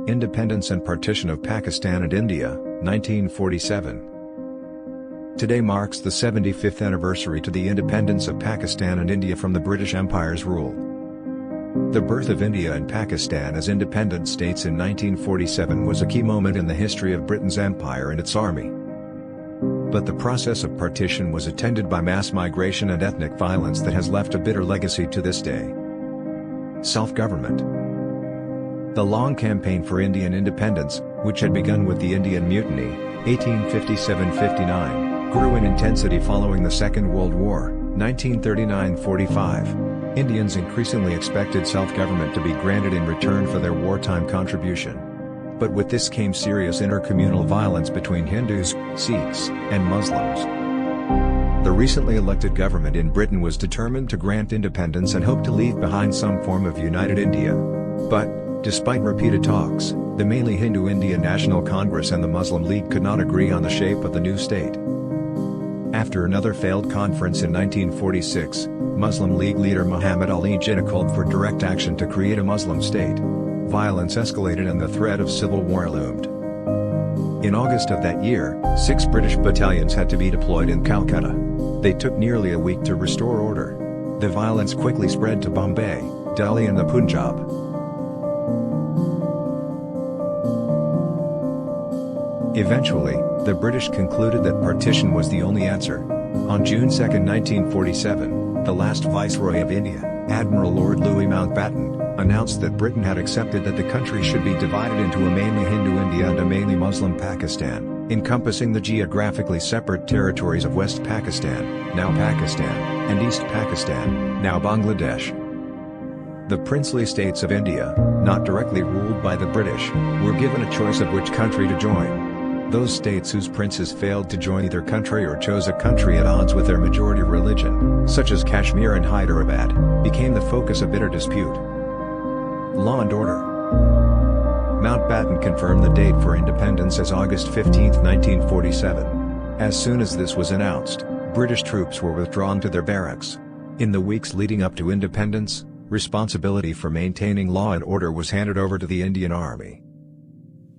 Independence and Partition of Pakistan and India, 1947. Today marks the 75th anniversary to the independence of Pakistan and India from the British Empire's rule. The birth of India and Pakistan as independent states in 1947 was a key moment in the history of Britain's empire and its army. But the process of partition was attended by mass migration and ethnic violence that has left a bitter legacy to this day. Self-government. The long campaign for Indian independence, which had begun with the Indian Mutiny, 1857–59, grew in intensity following the Second World War, 1939–45. Indians increasingly expected self-government to be granted in return for their wartime contribution. But with this came serious intercommunal violence between Hindus, Sikhs, and Muslims. The recently elected government in Britain was determined to grant independence and hoped to leave behind some form of united India. But, despite repeated talks, the mainly Hindu Indian National Congress and the Muslim League could not agree on the shape of the new state. After another failed conference in 1946, Muslim League leader Muhammad Ali Jinnah called for direct action to create a Muslim state. Violence escalated and the threat of civil war loomed. In August of that year, 6 British battalions had to be deployed in Calcutta. They took nearly a week to restore order. The violence quickly spread to Bombay, Delhi and the Punjab. Eventually, the British concluded that partition was the only answer. On June 2, 1947, the last Viceroy of India, Admiral Lord Louis Mountbatten, announced that Britain had accepted that the country should be divided into a mainly Hindu India and a mainly Muslim Pakistan, encompassing the geographically separate territories of West Pakistan, now Pakistan, and East Pakistan, now Bangladesh. The princely states of India, not directly ruled by the British, were given a choice of which country to join. Those states whose princes failed to join either country or chose a country at odds with their majority religion, such as Kashmir and Hyderabad, became the focus of bitter dispute. Law and order. Mountbatten confirmed the date for independence as August 15, 1947. As soon as this was announced, British troops were withdrawn to their barracks. In the weeks leading up to independence, responsibility for maintaining law and order was handed over to the Indian Army.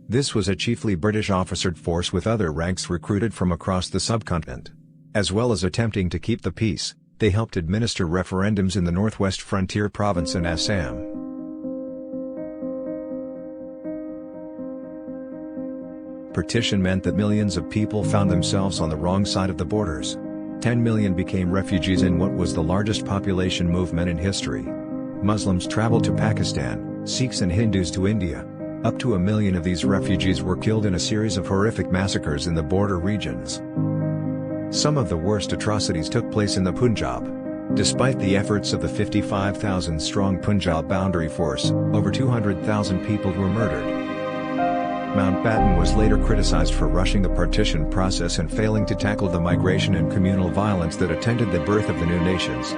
This was a chiefly British officered force with other ranks recruited from across the subcontinent. As well as attempting to keep the peace, they helped administer referendums in the northwest frontier province and Assam. Partition meant that millions of people found themselves on the wrong side of the borders. 10 million became refugees in what was the largest population movement in history. Muslims traveled to Pakistan, Sikhs and Hindus to India. Up to 1 million of these refugees were killed in a series of horrific massacres in the border regions. Some of the worst atrocities took place in the Punjab. Despite the efforts of the 55,000-strong Punjab boundary force, over 200,000 people were murdered. Mountbatten was later criticized for rushing the partition process and failing to tackle the migration and communal violence that attended the birth of the new nations.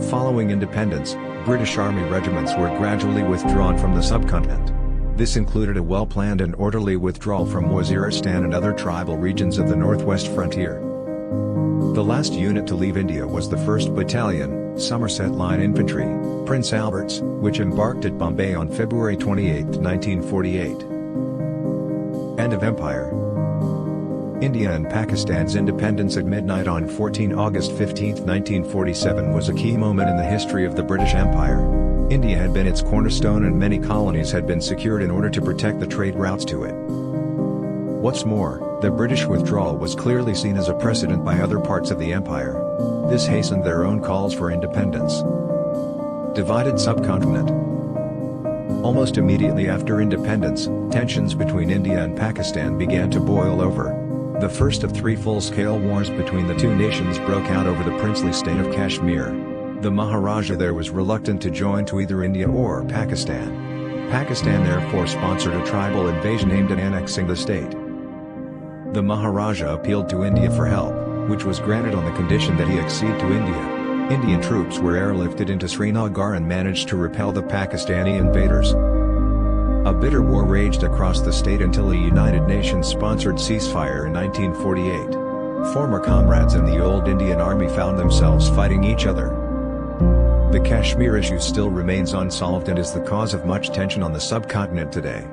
Following independence, British Army regiments were gradually withdrawn from the subcontinent. This included a well-planned and orderly withdrawal from Waziristan and other tribal regions of the northwest frontier. The last unit to leave India was the 1st Battalion, Somerset Line Infantry, Prince Albert's, which embarked at Bombay on February 28, 1948. End of Empire. India and Pakistan's independence at midnight on 14 August 15, 1947 was a key moment in the history of the British Empire. India had been its cornerstone and many colonies had been secured in order to protect the trade routes to it. What's more, the British withdrawal was clearly seen as a precedent by other parts of the empire. This hastened their own calls for independence. Divided subcontinent. Almost immediately after independence, tensions between India and Pakistan began to boil over. The first of 3 full-scale wars between the two nations broke out over the princely state of Kashmir. The Maharaja there was reluctant to join to either India or Pakistan. Pakistan therefore sponsored a tribal invasion aimed at annexing the state. The Maharaja appealed to India for help, which was granted on the condition that he accede to India. Indian troops were airlifted into Srinagar and managed to repel the Pakistani invaders. A bitter war raged across the state until a United Nations-sponsored ceasefire in 1948. Former comrades in the old Indian Army found themselves fighting each other. The Kashmir issue still remains unsolved and is the cause of much tension on the subcontinent today.